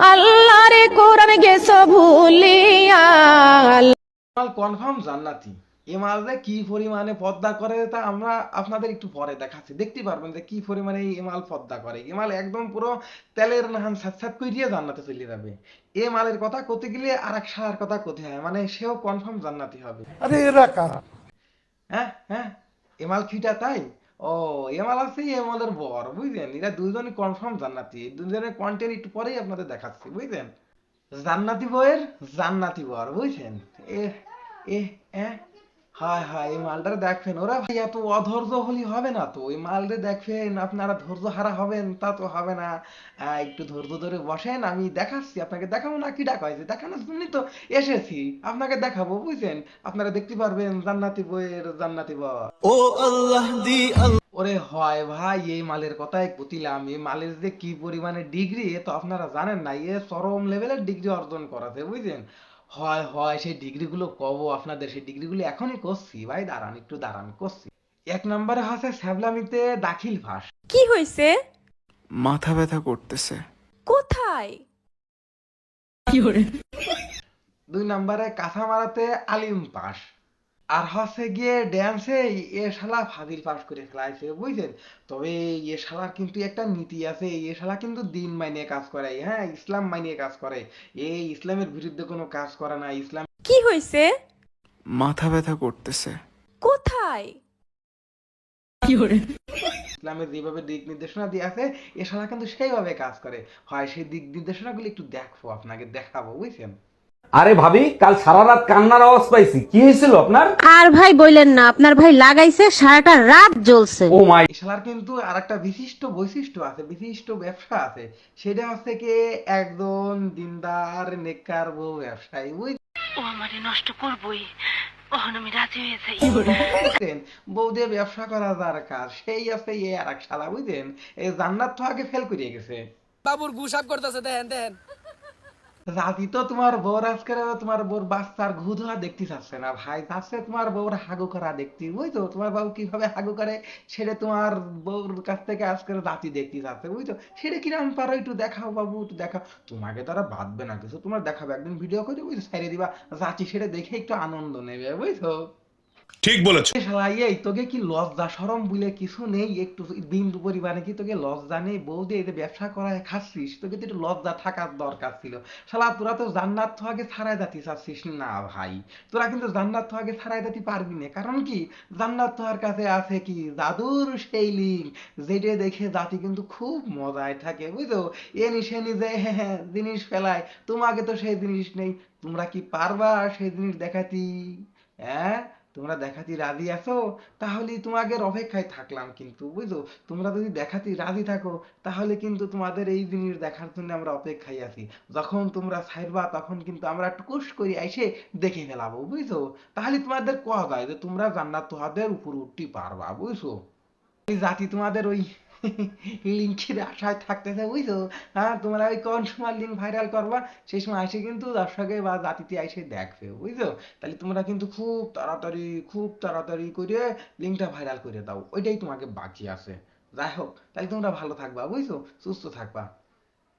আল্লাহরে কোরআন গেছো ভুলিয়া। মাল কনফার্ম জান্নাতি। এ মাল যে কি পরিমাণে পর্দা করে তা আমরা আপনাদের একটু পরে দেখাচ্ছি, দেখতে পারবেন যে কি পরিমাণে এই মাল পর্দা করে। এ মাল একদম পুরো তেলের নাহান সাত কইরিয়ে জান্নাতে চলে যাবে। এ মালের কথা কতে গেলে আর এক সার কথা কতে হয়, মানে সেও কনফার্ম জান্নাতি হবে। আরে এরা কারা? হ্যাঁ হ্যাঁ, এ মাল ফিটা তাই। ও, এ মাল আছে এ মালের বর, বুঝলেন? এরা দুইজনই কনফার্ম জান্নাতি। এই দুজনের কন্টেন্ট একটু পরেই আপনাদের দেখাচ্ছি, বুঝলেন? জান্নাতি বইয়ের জান্নাতি বর, বুঝছেন? এ এ এ হায় হায়, এই মালটারে দেখবেন, ওরা ভাই এত অধৈর্য হলে হবে না তো। ওই মালটা দেখবেন, আপনারা ধৈর্য হারা হবেন তা তো হবে না। একটু ধৈর্য ধরে বসেন, আমি দেখাচ্ছি আপনাকে। দেখাবো না কি ডাকা হয়েছে, দেখানোর জন্যই তো এসেছি, আপনাকে দেখাবো, বুঝছেন? আপনারা দেখতে পারবেন জান্নাতি বইয়ের জান্নাতি বর। ওরে হয় ভাই, এই মালের কথাই কতিলাম। এই মালের যে কি পরিমাণে ডিগ্রি এ তো আপনারা জানেন না। এ চরম লেভেলের ডিগ্রি অর্জন করাছে, বুঝছেন? হয় হয়, সেই ডিগ্রি গুলো কব আপনাদের। সেই ডিগ্রি গুলো এখনই করছি ভাই, দাঁড়ান একটু দাঁড়ান, করছি। এক নম্বরে আছে স্যাবলামিতে দাখিল ফাঁস। কি হয়েছে? মাথা ব্যথা করতেছে। কোথায়? দুই নম্বরে কাঁচামারাতে আলিম পাস। আর হচ্ছে গিয়ে ড্যান্সে এ শালা ফাজিল পাস করে ফেলাইছে, বুঝছেন? তবে এ শালার কিন্তু একটা নীতি আছে। এ শালা কিন্তু দিন মাইনে কাজ করে, হ্যাঁ, ইসলাম মাইনে কাজ করে। এই ইসলামের বিরুদ্ধে কোনো কাজ করে না। ইসলাম কি হয়েছে? মাথা ব্যথা করতেছে। কোথায়? ইসলামের যেভাবে দিক নির্দেশনা দিয়ে আছে, এ শালা কিন্তু সেইভাবে কাজ করে। হয় সেই দিক নির্দেশনাগুলো একটু দেখবো, আপনাকে দেখাবো, বুঝছেন? আরে ভাবি, কাল সারা রাত কান্নার আওয়াজ পাইছি, কি হয়েছিল আপনার? আর ভাই বললেন না, আপনার ভাই লাগাইছে সারাটা রাত জ্বলছে। ও মাই। এই শালার কিন্তু আর একটা বিশিষ্ট বৈশিষ্ট্য আছে, বিশিষ্ট ব্যবসা আছে। সেটা হচ্ছে কি, একজন দিনদার নেককার বউ ব্যবসায়ী, বুঝছেন? বউ দিয়ে ব্যবসা করা যার কাজ, সেই আছে এ আর এক শালা, বুঝছেন? এই জান্নাত তো আগে ফেল করিয়ে গেছে। বাবুর গুসাব করতেছে, দেখেন দেখেন। রাতি তো তোমার বউর আজকে, তোমার বউর বাচ্চার ঘু ধোয়া দেখতে চাচ্ছে না ভাই, চাচ্ছে তোমার বউর হাগু করা দেখতে, বুঝছো? তোমার বাবু কিভাবে হাগু করে সেটা তোমার বউর কাছ থেকে আজকের রাতি দেখতে চাচ্ছে, বুঝছো? সেটা কিরকম পারো একটু দেখাও বাবু, একটু দেখাও। তোমাকে তারা বাঁধবে না কিছু, তোমার দেখাবে, একদিন ভিডিও করে, বুঝছো, ছেড়ে দিবা। যাচ্ছি সেটা দেখে একটু আনন্দ নেবে, বুঝছো? ঠিক বলেছো। এ শালা, এই তোকে কি লজ্জা শরম বলে কিছু নেই? একটু দিন পরিবারে কি তোকে লজ্জা নেই? বউ দিয়ে এই যে ব্যবসা করায় খাচ্ছিস, তোকে তো একটু লজ্জা থাকার দরকার ছিল। শালা তোরা তো জান্নাত তো আগে ছাড়াই যাতে চাচ্ছিস না ভাই। তোরা কিন্তু জান্নাত তো আগে ছাড়াই যেতে পারবি না, কারণ কি, জান্নাত তোর কাছে আছে কি জাদুর সেই লিঙ্ক, যেটা দেখে জাতি কিন্তু খুব মজায় থাকে, বুঝছো? এ নিশে নিজে হ্যাঁ হ্যাঁ জিনিস ফেলায়, তোমাকে তো সেই জিনিস নেই। তোমরা কি পারবা সেই জিনিস দেখাতি? হ্যাঁ, তোমরা দেখাতে রাজি আছো? তাহলে তোমাদের অপেক্ষায় থাকলাম কিন্তু, বুঝছো? তোমরা যদি দেখাতে রাজি থাকো, তাহলে কিন্তু তোমাদের এই জিনিস দেখার জন্য আমরা অপেক্ষায় আছি। যখন তোমরা ছাইরবা তখন কিন্তু আমরা টুকুস করে এসে দেখে ফেলাবো, বুঝছো? তাহলে তোমাদের কোয়া যায় যে তোমরা জান্নাত তোমাদের উপর উঠতে পারবা, বুঝছো? এই জাতি তোমাদের ওই লিঙ্কের আশায় থাকতেছে, বুঝছো? হ্যাঁ, তোমরা ওই কোন সময় লিঙ্ক ভাইরাল করবা, সেই সময় এসে কিন্তু দর্শকে বা জাতিতে এসে দেখবে, বুঝছো? তাহলে তোমরা কিন্তু খুব তাড়াতাড়ি করে লিঙ্কটা ভাইরাল করে দাও, ওইটাই তোমাকে বাকি আছে। যাই হোক, তাহলে তোমরা ভালো থাকবা, বুঝছো, সুস্থ থাকবা।